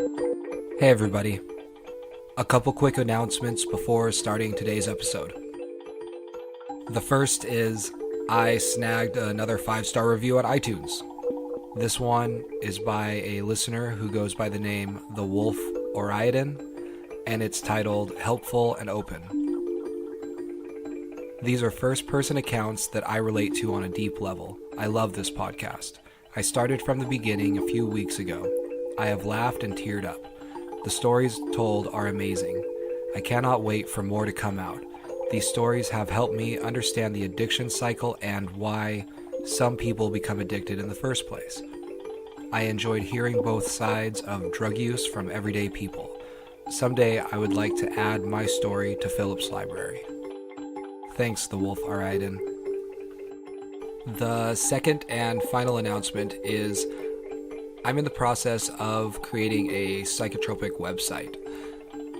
Hey everybody. A couple quick announcements before starting today's episode. The first is I snagged another 5-star review on iTunes. This one is by a listener who goes by the name The Wolf Oriadon, and it's titled Helpful and Open. These are first-person accounts that I relate to on a deep level. I love this podcast. I started from the beginning a few weeks ago. I have laughed and teared up. The stories told are amazing. I cannot wait for more to come out. These stories have helped me understand the addiction cycle and why some people become addicted in the first place. I enjoyed hearing both sides of drug use from everyday people. Someday I would like to add my story to Philip's library. Thanks, The Wolf Oriadon. The second and final announcement is I'm in the process of creating a psychotropic website.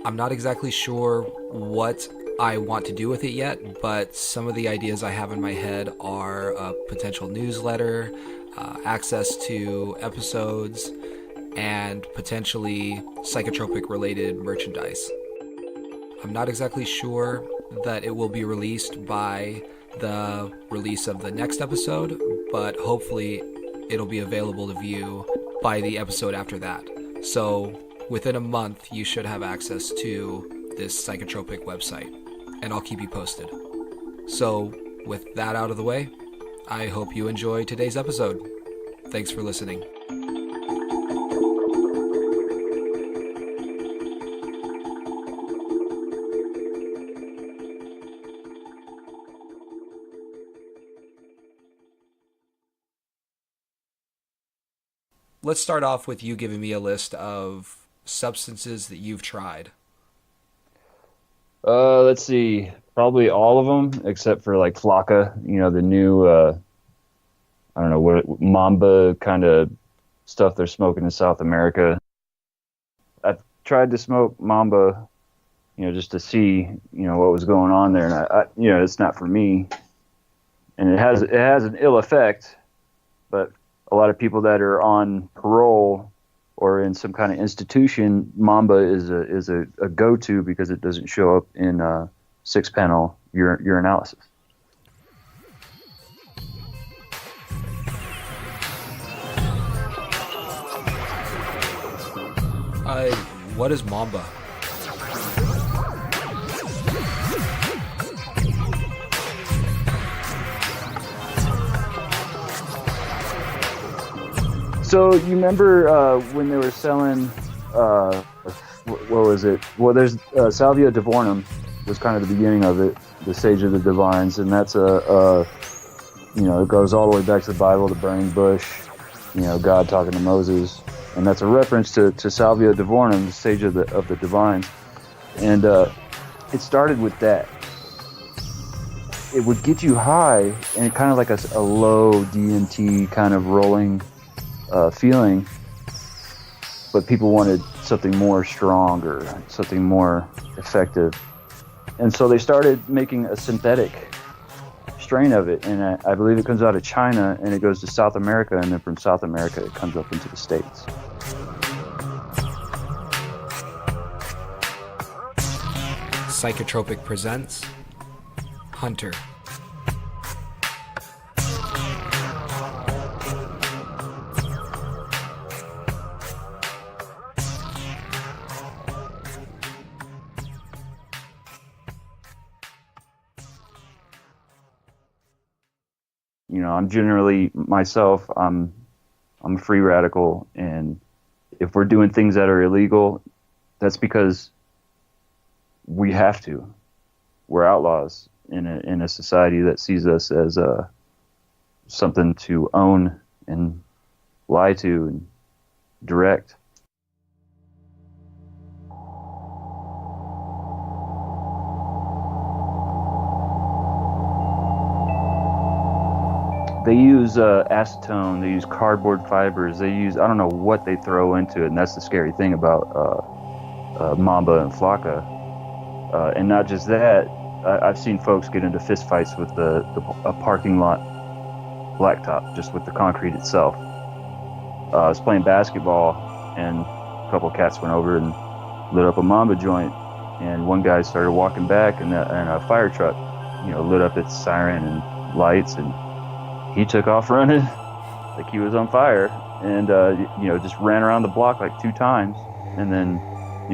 I'm not exactly sure what I want to do with it yet, but some of the ideas I have in my head are a potential newsletter, access to episodes, and potentially psychotropic related merchandise. I'm not exactly sure that it will be released by the release of the next episode, but hopefully it'll be available to view by the episode after that. So within a month, you should have access to this psychotropic website, and I'll keep you posted. So with that out of the way, I hope you enjoy today's episode. Thanks for listening. Let's start off with you giving me a list of substances that you've tried. Let's see. Probably all of them except for like Flakka, the new, I don't know, what Mamba kind of stuff they're smoking in South America. I've tried to smoke Mamba, just to see, what was going on there. And it's not for me. And it has an ill effect, but a lot of people that are on parole or in some kind of institution, Mamba is a go-to because it doesn't show up in 6-panel urinalysis. What is Mamba? So you remember when they were selling, what was it? Well, there's Salvia divornum was kind of the beginning of it, the Sage of the Divines, and that's it goes all the way back to the Bible, the burning bush, God talking to Moses, and that's a reference to Salvia divornum, the Sage of the Divines, and it started with that. It would get you high, and kind of like a low DMT kind of rolling feeling, but people wanted something more stronger, something more effective, and so they started making a synthetic strain of it, and I believe it comes out of China and it goes to South America, and then from South America it comes up into the States. Psychotropic presents Hunter. I'm generally myself. I'm a free radical, and if we're doing things that are illegal, that's because we have to. We're outlaws in a society that sees us as something to own and lie to and direct. They use acetone, they use cardboard fibers, they use, I don't know what they throw into it, and that's the scary thing about Mamba and Flakka. And not just that, I've seen folks get into fistfights with a parking lot blacktop, just with the concrete itself. I was playing basketball, and couple cats went over and lit up a Mamba joint, and one guy started walking back, and a fire truck, lit up its siren and lights, and he took off running like he was on fire, and just ran around the block like 2 times, and then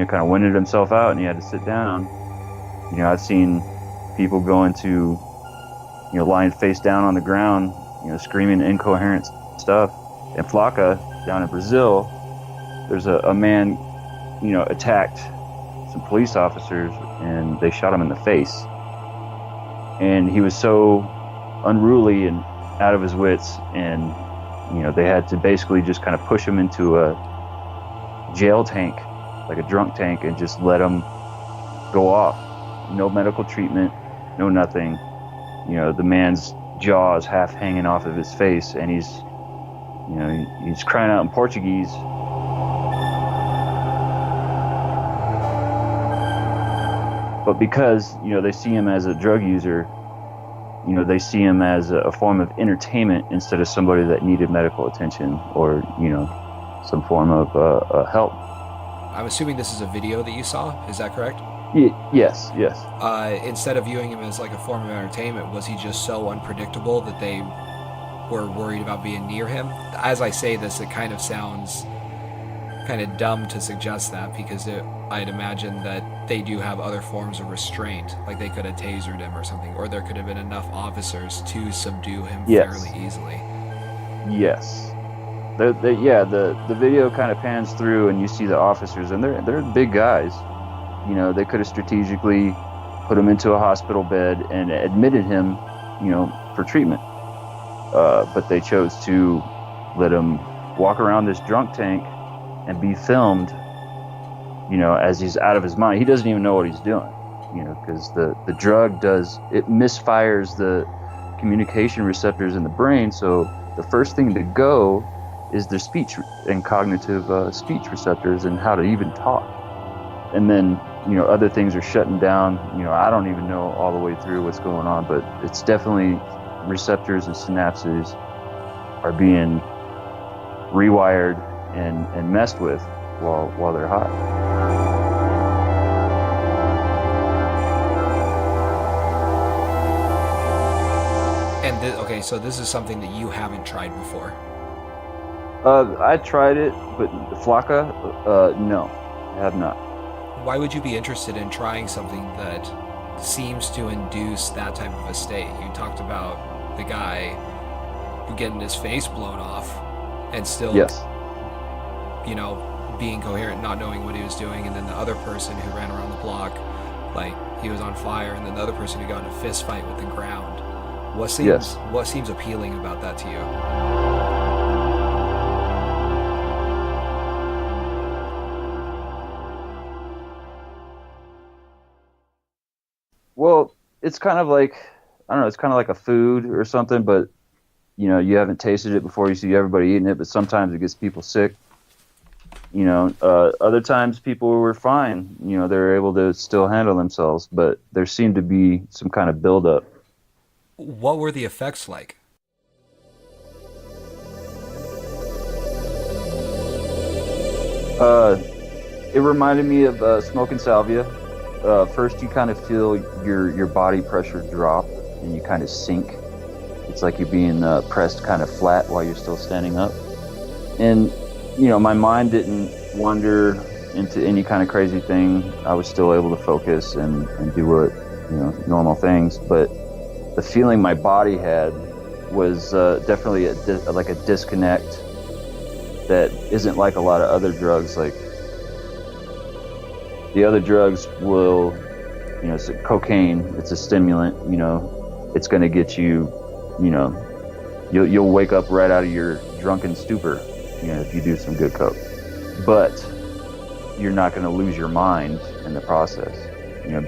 kind of winded himself out, and he had to sit down. I've seen people go into lying face down on the ground, screaming incoherent stuff. In Flakka, down in Brazil, there's a man, attacked some police officers, and they shot him in the face. And he was so unruly and out of his wits, and they had to basically just kind of push him into a jail tank, like a drunk tank, and just let him go off. No medical treatment, no nothing. The man's jaw is half hanging off of his face, and he's crying out in Portuguese. But because, they see him as a drug user, they see him as a form of entertainment instead of somebody that needed medical attention or, some form of help. I'm assuming this is a video that you saw, is that correct? Yes. Instead of viewing him as like a form of entertainment, was he just so unpredictable that they were worried about being near him? As I say this, it kind of sounds kind of dumb to suggest that, because I'd imagine that they do have other forms of restraint, like they could have tasered him or something, or there could have been enough officers to subdue him fairly easily. Yes. The video kind of pans through, and you see the officers, and they're big guys. They could have strategically put him into a hospital bed and admitted him, for treatment. But they chose to let him walk around this drunk tank and be filmed, as he's out of his mind. He doesn't even know what he's doing, because the drug misfires the communication receptors in the brain. So the first thing to go is their speech and cognitive speech receptors and how to even talk. And then, other things are shutting down. I don't even know all the way through what's going on, but it's definitely receptors and synapses are being rewired and messed with while they're high. And so this is something that you haven't tried before. I tried it, but Flakka, no, I have not. Why would you be interested in trying something that seems to induce that type of a state? You talked about the guy who getting his face blown off and still, being coherent, not knowing what he was doing, and then the other person who ran around the block like he was on fire, and then the other person who got in a fist fight with the ground. What seems appealing about that to you? Well, it's kind of like, I don't know, it's kind of like a food or something, but, you haven't tasted it before, you see everybody eating it, but sometimes it gets people sick. Other times people were fine, they're able to still handle themselves, but there seemed to be some kind of buildup. What were the effects like? It reminded me of smoking Salvia. First, you kind of feel your body pressure drop, and you kind of sink. It's like you're being pressed kind of flat while you're still standing up. And, my mind didn't wander into any kind of crazy thing. I was still able to focus and do what, normal things. But the feeling my body had was definitely like a disconnect that isn't like a lot of other drugs. Like, the other drugs will, it's cocaine, it's a stimulant, it's going to get you, you'll wake up right out of your drunken stupor, if you do some good coke. But you're not going to lose your mind in the process,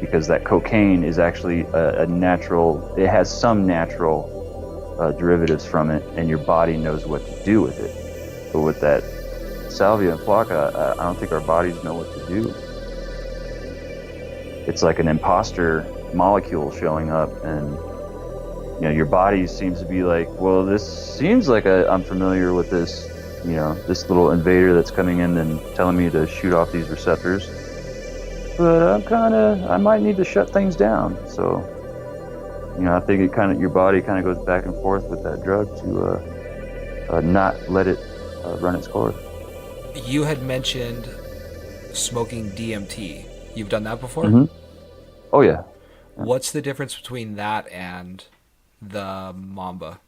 because that cocaine is actually a natural, it has some natural derivatives from it, and your body knows what to do with it. But with that Salvia and Flakka, I don't think our bodies know what to do. It's like an imposter molecule showing up, and your body seems to be like, well, this seems like I'm familiar with this this little invader that's coming in and telling me to shoot off these receptors. But I might need to shut things down. So, I think your body kind of goes back and forth with that drug to not let it run its course. You had mentioned smoking DMT. You've done that before? Mm-hmm. Oh, yeah. What's the difference between that and the Mamba?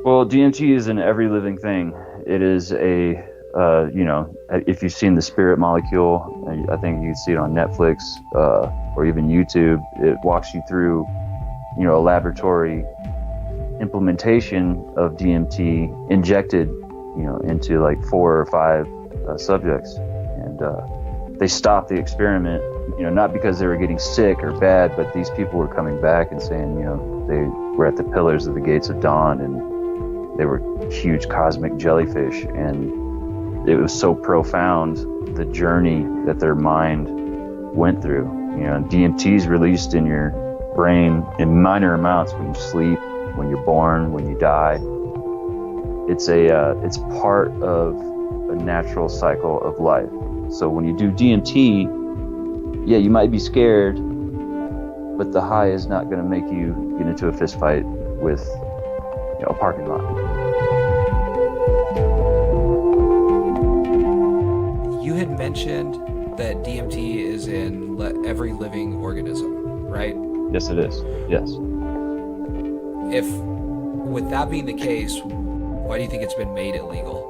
Well, DMT is in every living thing. It is if you've seen the spirit molecule, I think you can see it on Netflix or even YouTube. It walks you through, a laboratory implementation of DMT injected, into like 4 or 5 subjects. And they stopped the experiment, not because they were getting sick or bad, but these people were coming back and saying, they were at the pillars of the gates of dawn and they were huge cosmic jellyfish, and it was so profound, the journey that their mind went through. DMT is released in your brain in minor amounts when you sleep, when you're born, when you die. It's part of a natural cycle of life. So when you do DMT, yeah, you might be scared, but the high is not going to make you get into a fist fight with a parking lot. You had mentioned that DMT is in every living organism, right? Yes, it is. Yes. With that being the case, why do you think it's been made illegal?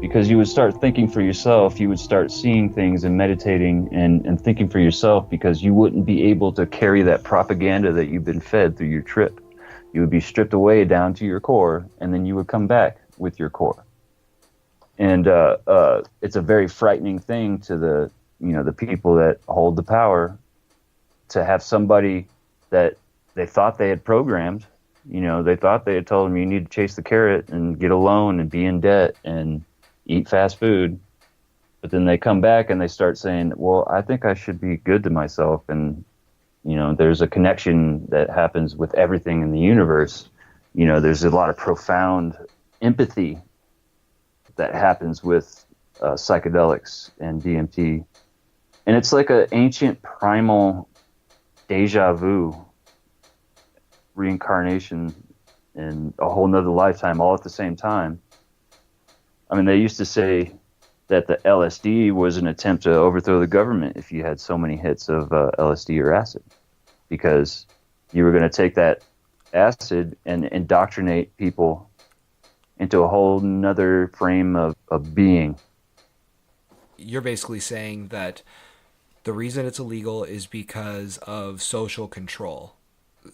Because you would start thinking for yourself, you would start seeing things and meditating and thinking for yourself, because you wouldn't be able to carry that propaganda that you've been fed through your trip. You would be stripped away down to your core, and then you would come back with your core. And it's a very frightening thing to the people that hold the power, to have somebody that they thought they had programmed. They thought they had told them you need to chase the carrot and get a loan and be in debt and eat fast food. But then they come back and they start saying, well, I think I should be good to myself. And, there's a connection that happens with everything in the universe. There's a lot of profound empathy that happens with psychedelics and DMT. And it's like an ancient primal deja vu, reincarnation in a whole nother lifetime, all at the same time. I mean, they used to say that the LSD was an attempt to overthrow the government if you had so many hits of LSD or acid, because you were going to take that acid and indoctrinate people into a whole nother frame of being. You're basically saying that the reason it's illegal is because of social control.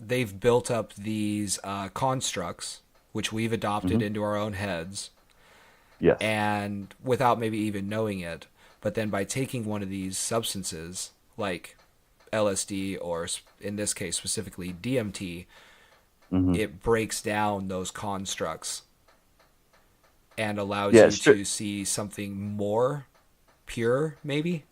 They've built up these constructs, which we've adopted into our own heads. Yes. And without maybe even knowing it. But then by taking one of these substances, like LSD, or in this case specifically DMT, it breaks down those constructs and allows you to see something more pure, maybe?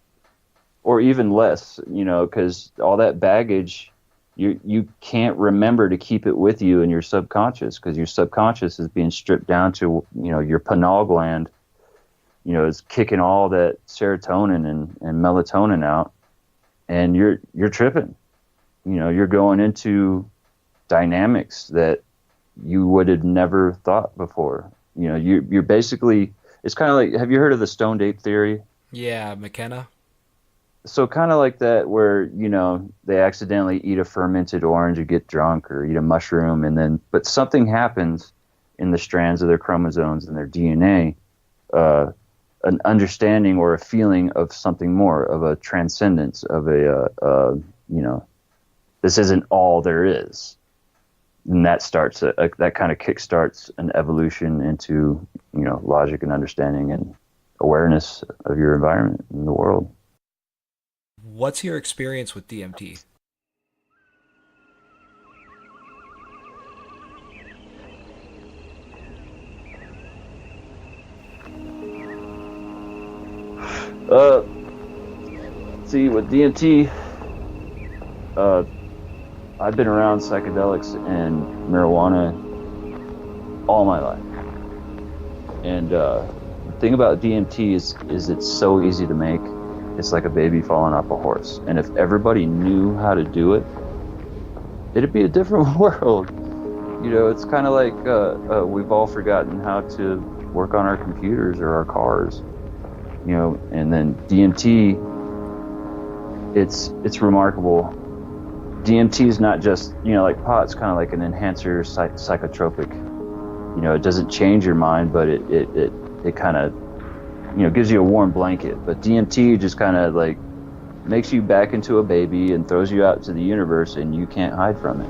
Or even less, because all that baggage, you can't remember to keep it with you in your subconscious, because your subconscious is being stripped down to, your pineal gland, is kicking all that serotonin and melatonin out, and you're tripping. You're going into dynamics that you would have never thought before. You're basically, it's kind of like, have you heard of the stoned ape theory? Yeah, McKenna. So kind of like that, where, they accidentally eat a fermented orange or get drunk or eat a mushroom, but something happens in the strands of their chromosomes and their DNA, an understanding or a feeling of something more, of a transcendence, of this isn't all there is. And that starts, that kind of kickstarts an evolution into, logic and understanding and awareness of your environment and the world. What's your experience with DMT? Uh, See, with DMT, uh, I've been around psychedelics and marijuana all my life, and the thing about DMT is it's so easy to make. It's like a baby falling off a horse, and if everybody knew how to do it, it'd be a different world. You know, it's kind of like we've all forgotten how to work on our computers or our cars. You know, and then DMT, it's remarkable. DMT is not just, you know, like pot's kind of like an enhancer psychotropic. You know, it doesn't change your mind, but it kind of, you know, gives you a warm blanket. But DMT just kind of like makes you back into a baby and throws you out to the universe, and you can't hide from it.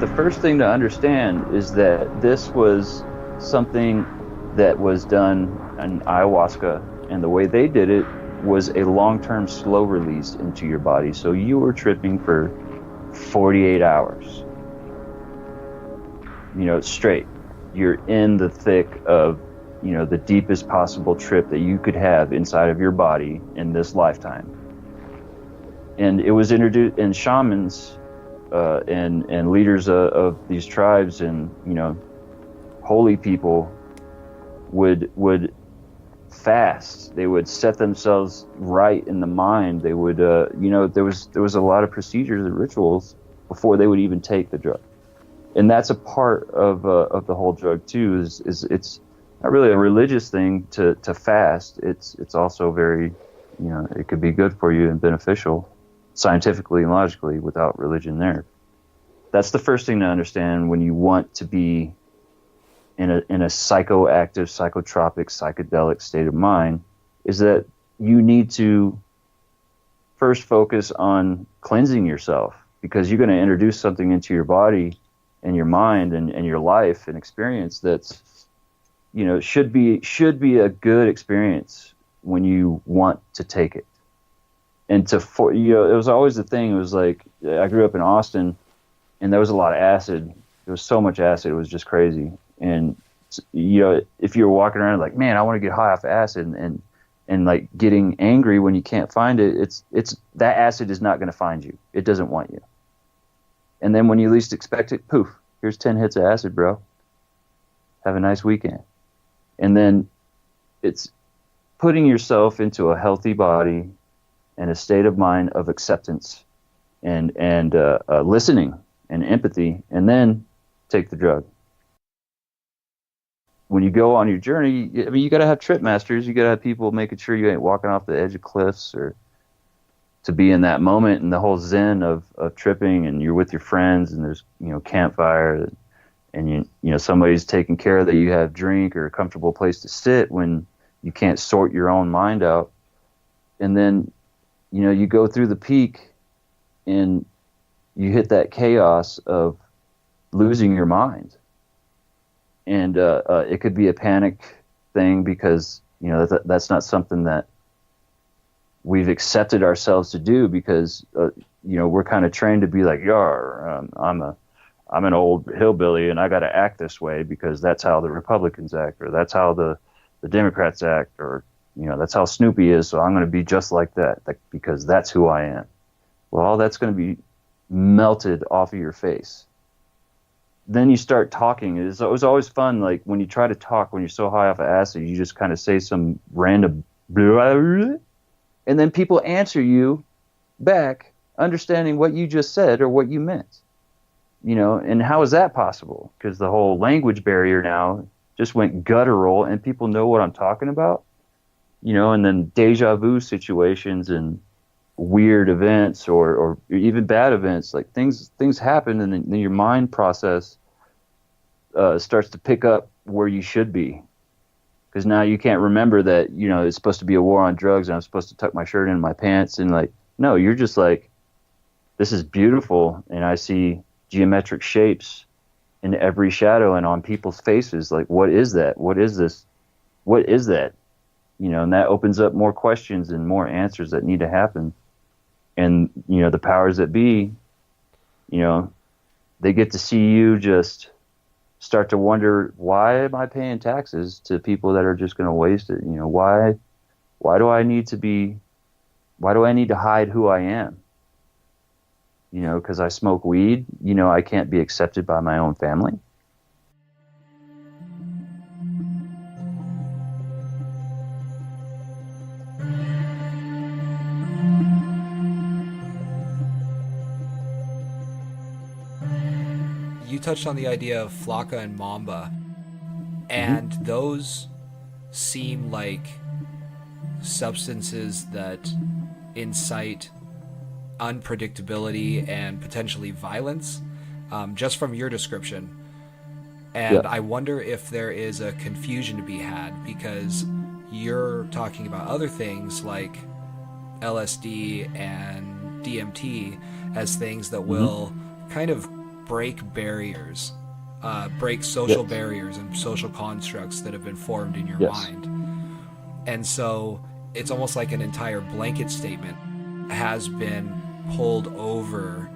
The first thing to understand is that this was something that was done in ayahuasca, and the way they did it was a long-term slow release into your body. So you were tripping for 48 hours, you know, straight. You're in the thick of, you know, the deepest possible trip that you could have inside of your body in this lifetime. And it was introduced, and shamans and leaders of these tribes, and, you know, holy people would fast. They would set themselves right in the mind. They would, you know, there was a lot of procedures and rituals before they would even take the drug. And that's a part of the whole drug too. Is it's not really a religious thing to fast. It's also very, you know, it could be good for you and beneficial scientifically and logically without religion there. That's the first thing to understand when you want to be in a psychoactive, psychotropic, psychedelic state of mind, is that you need to first focus on cleansing yourself, because you're going to introduce something into your body and your mind and your life and experience that's, you know, should be a good experience when you want to take it. And you know, it was always the thing. It was like, I grew up in Austin, and there was a lot of acid. There was so much acid, it was just crazy. And, you know, if you're walking around like, man, I want to get high off acid, and like getting angry when you can't find it, it's that acid is not going to find you. It doesn't want you. And then when you least expect it, poof, here's 10 hits of acid, bro. Have a nice weekend. And then it's putting yourself into a healthy body and a state of mind of acceptance and listening and empathy, and then take the drug. When you go on your journey, I mean, you got to have trip masters. You got to have people making sure you ain't walking off the edge of cliffs, or to be in that moment and the whole zen of tripping, and you're with your friends, and there's, you know, campfire, and you know somebody's taking care of that. You have drink or a comfortable place to sit when you can't sort your own mind out. And then, you know, you go through the peak and you hit that chaos of losing your mind. And it could be a panic thing, because, you know, that's not something that we've accepted ourselves to do, because, you know, we're kind of trained to be like, I'm an old hillbilly and I got to act this way because that's how the Republicans act, or that's how the Democrats act, or, you know, that's how Snoopy is, so I'm going to be just like that because that's who I am. Well, all that's going to be melted off of your face. Then you start talking. It was always fun, like when you try to talk, when you're so high off of acid, you just kind of say some random blah, blah, and then people answer you back, understanding what you just said or what you meant. You know, and how is that possible? Because the whole language barrier now just went guttural, and people know what I'm talking about. You know, and then deja vu situations and weird events, or even bad events, like things happen, and then your mind process starts to pick up where you should be, because now you can't remember that, you know, it's supposed to be a war on drugs and I'm supposed to tuck my shirt in my pants, and like, no, you're just like, this is beautiful, and I see geometric shapes in every shadow and on people's faces. Like, what is that? What is this? What is that? You know, and that opens up more questions and more answers that need to happen. And, you know, the powers that be, you know, they get to see you just start to wonder, why am I paying taxes to people that are just going to waste it? Why do I need to be, why do I need to hide who I am? Because I smoke weed, I can't be accepted by my own family. You touched on the idea of Flakka and Mamba, and those seem like substances that incite unpredictability and potentially violence, just from your description. Yeah. And I wonder if there is a confusion to be had because you're talking about other things like LSD and DMT as things that will kind of break barriers, break social Yes. barriers and social constructs that have been formed in your Yes. mind. And so it's almost like an entire blanket statement has been pulled over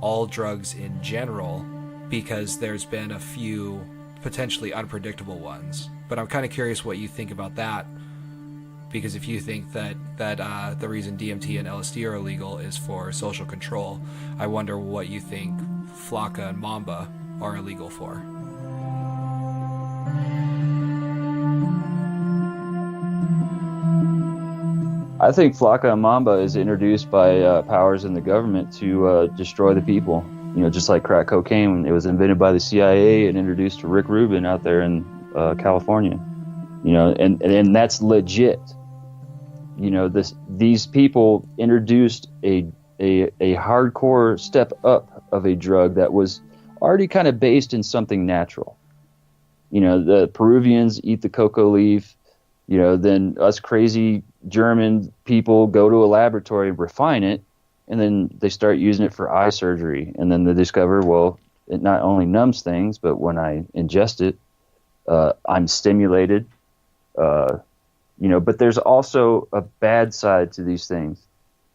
all drugs in general because there's been a few potentially unpredictable ones. But I'm kind of curious what you think about that, because if you think that the reason DMT and LSD are illegal is for social control, I wonder what you think Flakka and Mamba are illegal for. I think Flakka and Mamba is introduced by powers in the government to destroy the people. Just like crack cocaine, it was invented by the CIA and introduced to Rick Rubin out there in California. And that's legit. These people introduced a hardcore step up of a drug that was already kind of based in something natural. The Peruvians eat the cocoa leaf. Then us crazy German people go to a laboratory and refine it, and then they start using it for eye surgery. And then they discover, well, it not only numbs things, but when I ingest it, I'm stimulated. But there's also a bad side to these things.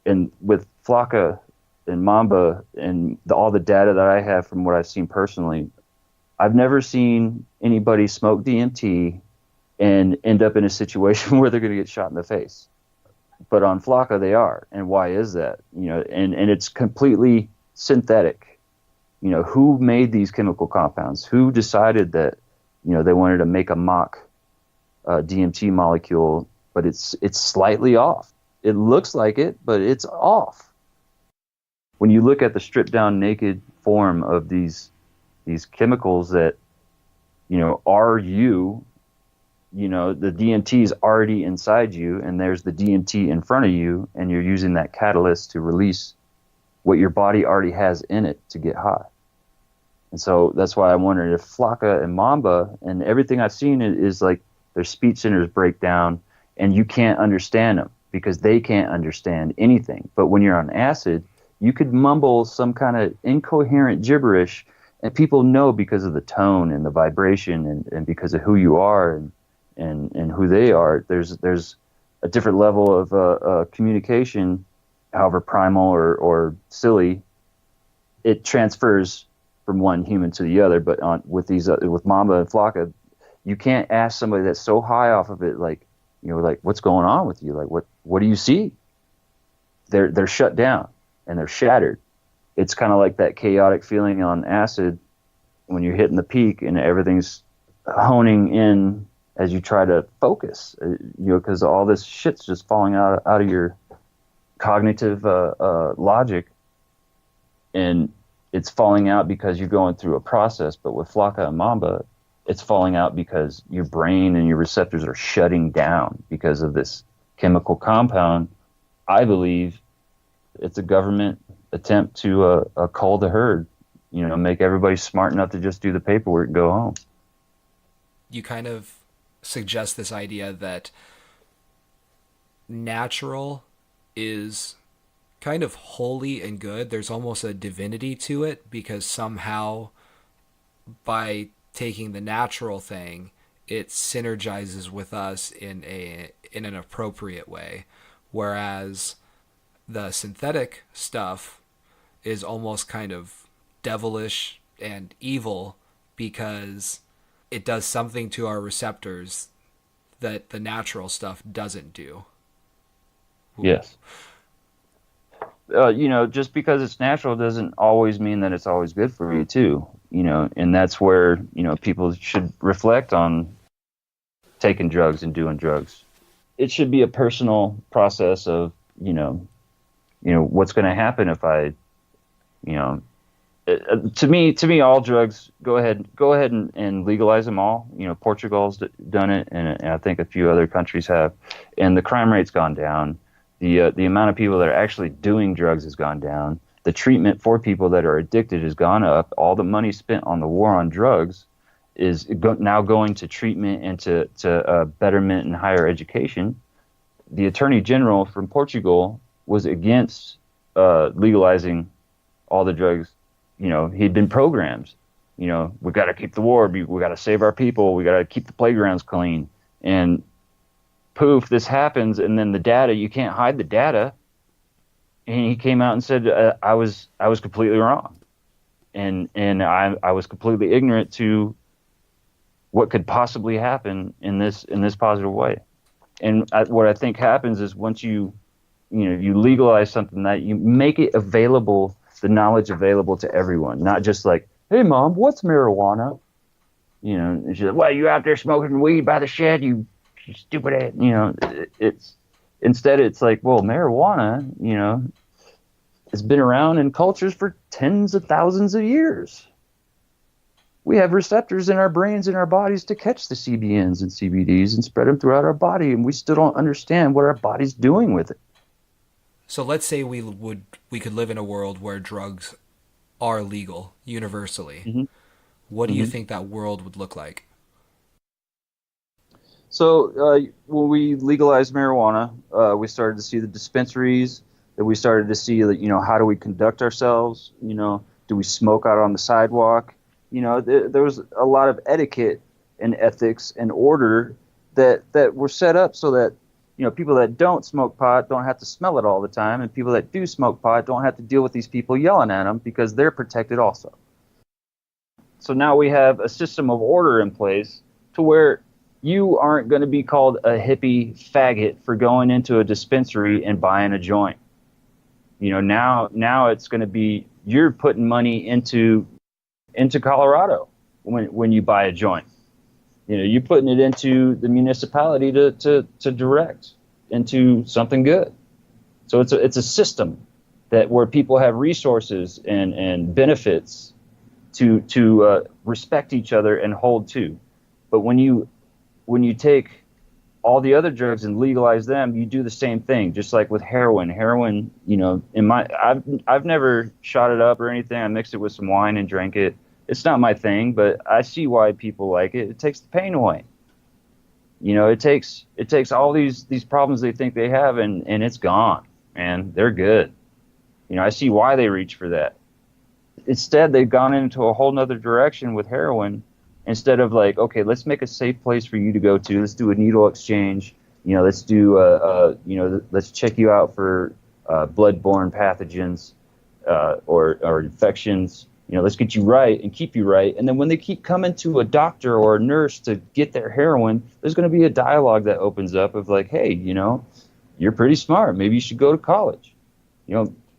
And with Flakka and Mamba and all the data that I have from what I've seen personally, I've never seen anybody smoke DMT and end up in a situation where they're going to get shot in the face. But on Flakka, they are. And why is that? And it's completely synthetic. Who made these chemical compounds? Who decided that, they wanted to make a mock DMT molecule, but it's slightly off. It looks like it, but it's off. When you look at the stripped down naked form of these chemicals that, are you, the DMT is already inside you, and there's the DMT in front of you, and you're using that catalyst to release what your body already has in it to get high. And so that's why I'm wondering if Flakka and Mamba and everything I've seen is like their speech centers break down, and you can't understand them because they can't understand anything. But when you're on acid, you could mumble some kind of incoherent gibberish, and people know because of the tone and the vibration and because of who you are and who they are. There's a different level of communication, however primal or silly. It transfers from one human to the other. But with Mamba and Flakka, you can't ask somebody that's so high off of it, like what's going on with you? Like what do you see? They're shut down and they're shattered. It's kind of like that chaotic feeling on acid when you're hitting the peak and everything's honing in as you try to focus, because all this shit's just falling out of your cognitive logic, and it's falling out because you're going through a process. But with Flakka and Mamba, it's falling out because your brain and your receptors are shutting down because of this chemical compound. I believe it's a government attempt to cull the herd, make everybody smart enough to just do the paperwork and go home. You kind of suggest this idea that natural is kind of holy and good. There's almost a divinity to it because somehow by taking the natural thing, it synergizes with us in an appropriate way, whereas the synthetic stuff is almost kind of devilish and evil because it does something to our receptors that the natural stuff doesn't do. Yes. Just because it's natural doesn't always mean that it's always good for you too. And that's where, people should reflect on taking drugs and doing drugs. It should be a personal process of, what's going to happen if I, to me, all drugs, go ahead and legalize them all. Portugal's done it, and I think a few other countries have, and the crime rate's gone down. The amount of people that are actually doing drugs has gone down. The treatment for people that are addicted has gone up. All the money spent on the war on drugs is now going to treatment and to betterment and higher education. The Attorney General from Portugal was against legalizing all the drugs. He'd been programmed. We got to keep the war. We got to save our people. We got to keep the playgrounds clean. And poof, this happens, and then the data, you can't hide the data. And he came out and said, I was completely wrong. And I was completely ignorant to what could possibly happen in this positive way. And what I think happens is once you legalize something, that you make it available, the knowledge available to everyone, not just like, hey, Mom, what's marijuana? And she's like, well, you out there smoking weed by the shed, you stupid ass. Instead it's like, well, marijuana, has been around in cultures for tens of thousands of years. We have receptors in our brains and our bodies to catch the CBNs and CBDs and spread them throughout our body, and we still don't understand what our body's doing with it. So let's say we could live in a world where drugs are legal universally. Mm-hmm. What do you think that world would look like? So when we legalized marijuana, we started to see the dispensaries, that we started to see that, how do we conduct ourselves? Do we smoke out on the sidewalk? There was a lot of etiquette and ethics and order that were set up so that, people that don't smoke pot don't have to smell it all the time, and people that do smoke pot don't have to deal with these people yelling at them because they're protected also. So now we have a system of order in place to where you aren't going to be called a hippie faggot for going into a dispensary and buying a joint. Now it's going to be, you're putting money into Colorado when you buy a joint. You're putting it into the municipality to direct into something good. So it's a system that where people have resources and benefits to respect each other and hold to. But when you take all the other drugs and legalize them, you do the same thing. Just like with heroin. Heroin, I've never shot it up or anything. I mixed it with some wine and drank it. It's not my thing, but I see why people like it. It takes the pain away. It takes all these problems they think they have, and it's gone, and they're good. I see why they reach for that. Instead, they've gone into a whole nother direction with heroin. Instead of like, okay, let's make a safe place for you to go to. Let's do a needle exchange. Let's do let's check you out for bloodborne pathogens or infections. Let's get you right and keep you right. And then when they keep coming to a doctor or a nurse to get their heroin, there's going to be a dialogue that opens up of like, hey, you're pretty smart. Maybe you should go to college.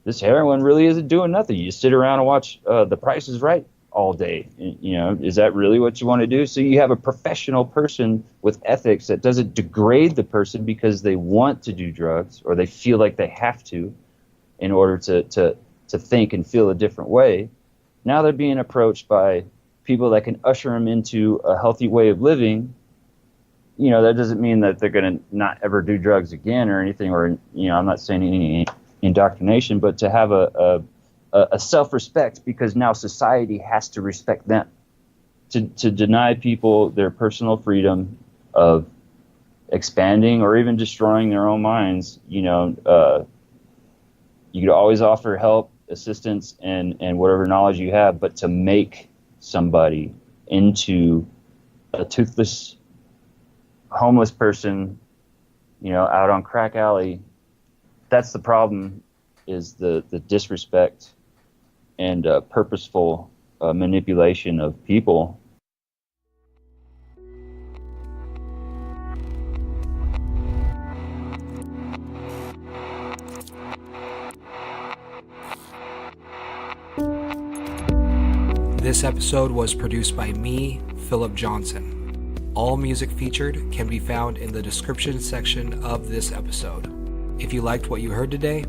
This heroin really isn't doing nothing. You sit around and watch The Price is Right all day. Is that really what you want to do? So you have a professional person with ethics that doesn't degrade the person because they want to do drugs or they feel like they have to in order to think and feel a different way. Now they're being approached by people that can usher them into a healthy way of living. That doesn't mean that they're going to not ever do drugs again or anything, or, I'm not saying any indoctrination, but to have a self-respect, because now society has to respect them. To deny people their personal freedom of expanding or even destroying their own minds, you could always offer help, assistance, and whatever knowledge you have, but to make somebody into a toothless, homeless person, out on crack alley, that's the problem, is the disrespect and purposeful manipulation of people. This episode was produced by me, Philip Johnson. All music featured can be found in the description section of this episode. If you liked what you heard today,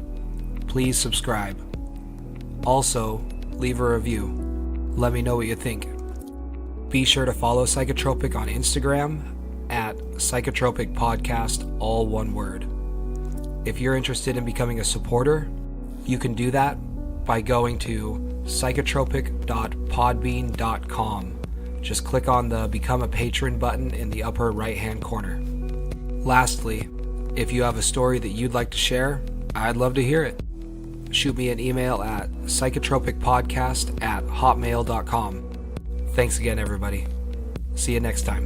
please subscribe. Also, leave a review. Let me know what you think. Be sure to follow Psychotropic on Instagram at Psychotropic Podcast, all one word. If you're interested in becoming a supporter, you can do that by going to psychotropic.podbean.com. Just click on the Become a Patron button in the upper right-hand corner. Lastly, if you have a story that you'd like to share, I'd love to hear it. Shoot me an email at psychotropicpodcast@hotmail.com. Thanks again, everybody. See you next time.